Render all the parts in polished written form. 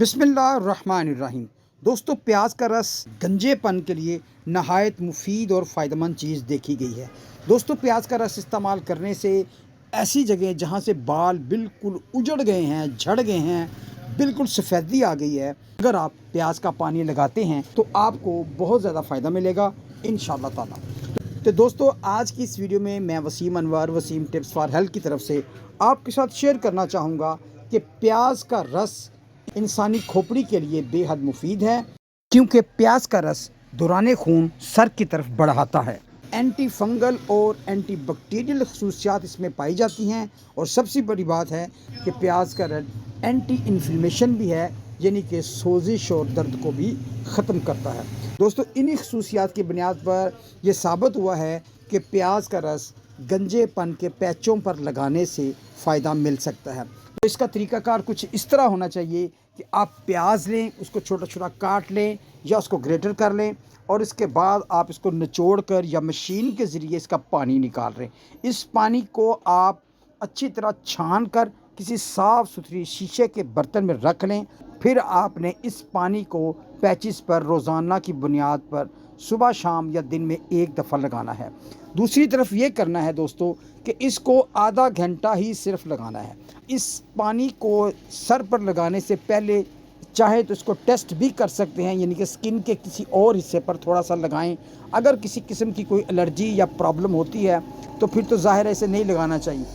बिस्मिल्लाहिर्रहमानिर्रहीम। दोस्तों, प्याज का रस गंजे पन के लिए नहायत मुफीद और फ़ायदेमंद चीज़ देखी गई है। दोस्तों, प्याज का रस इस्तेमाल करने से ऐसी जगह जहाँ से बाल बिल्कुल उजड़ गए हैं, झड़ गए हैं, बिल्कुल सफ़ेदी आ गई है, अगर आप प्याज का पानी लगाते हैं तो आपको बहुत ज़्यादा फ़ायदा मिलेगा इंशाअल्लाह ताला। तो दोस्तों, आज की इस वीडियो में मैं Waseem Anwar Waseem tips for health की तरफ से आपके साथ शेयर करना चाहूँगा कि प्याज का रस इंसानी खोपड़ी के लिए बेहद मुफीद है, क्योंकि प्याज का रस दौरान खून सर की तरफ बढ़ाता है। एंटी फंगल और एंटी बैक्टीरियल खसूसियात इसमें पाई जाती हैं, और सबसे बड़ी बात है कि प्याज का रस एंटी इन्फ्लेमेशन भी है, यानी कि सोजिश और दर्द को भी ख़त्म करता है। दोस्तों, इन्हीं खसूसियात की बुनियाद पर यह साबित हुआ है कि प्याज का रस गंजेपन के पैचों पर लगाने से फ़ायदा मिल सकता है। तो इसका तरीक़ाकार कुछ इस तरह होना चाहिए कि आप प्याज लें, उसको छोटा छोटा काट लें या उसको ग्रेटर कर लें, और इसके बाद आप इसको निचोड़ कर या मशीन के ज़रिए इसका पानी निकाल रहे हैं। इस पानी को आप अच्छी तरह छान कर किसी साफ़ सुथरी शीशे के बर्तन में रख लें। फिर आपने इस पानी को पैचिस पर रोज़ाना की बुनियाद पर सुबह शाम या दिन में एक दफ़ा लगाना है। दूसरी तरफ ये करना है दोस्तों कि इसको आधा घंटा ही सिर्फ लगाना है। इस पानी को सर पर लगाने से पहले चाहे तो इसको टेस्ट भी कर सकते हैं, यानी कि स्किन के किसी और हिस्से पर थोड़ा सा लगाएं। अगर किसी किस्म की कोई एलर्जी या प्रॉब्लम होती है तो फिर तो ज़ाहिर है इसे नहीं लगाना चाहिए,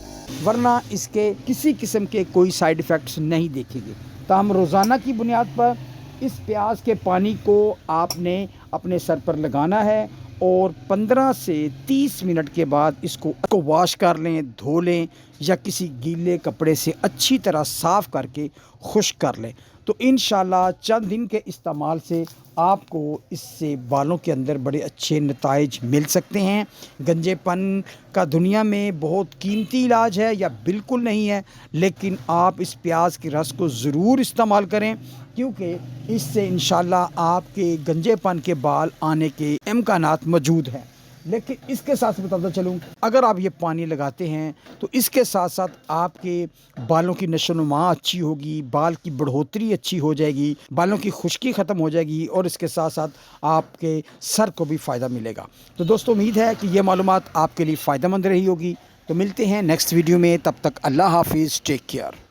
वरना इसके किसी किस्म के कोई साइड इफ़ेक्ट्स नहीं देखेंगे। ताहम रोज़ाना की बुनियाद पर इस प्याज के पानी को आपने अपने सर पर लगाना है, और 15 से 30 मिनट के बाद इसको वॉश कर लें, धो लें, या किसी गीले कपड़े से अच्छी तरह साफ़ करके खुश्क कर लें। तो इंशाल्लाह चंद दिन के इस्तेमाल से आपको इससे बालों के अंदर बड़े अच्छे नताइज मिल सकते हैं। गंजेपन का दुनिया में बहुत कीमती इलाज है या बिल्कुल नहीं है, लेकिन आप इस प्याज के रस को ज़रूर इस्तेमाल करें, क्योंकि इससे इंशाल्लाह आपके गंजेपन के बाल आने के इम्कानात मौजूद हैं। लेकिन इसके साथ बताता चलूँ, अगर आप ये पानी लगाते हैं तो इसके साथ साथ आपके बालों की नशोनुमा अच्छी होगी, बाल की बढ़ोतरी अच्छी हो जाएगी, बालों की खुश्की ख़त्म हो जाएगी, और इसके साथ साथ आपके सर को भी फ़ायदा मिलेगा। तो दोस्तों, उम्मीद है कि ये मालूमात आपके लिए फ़ायदेमंद रही होगी। तो मिलते हैं नेक्स्ट वीडियो में, तब तक अल्लाह हाफिज़, टेक केयर।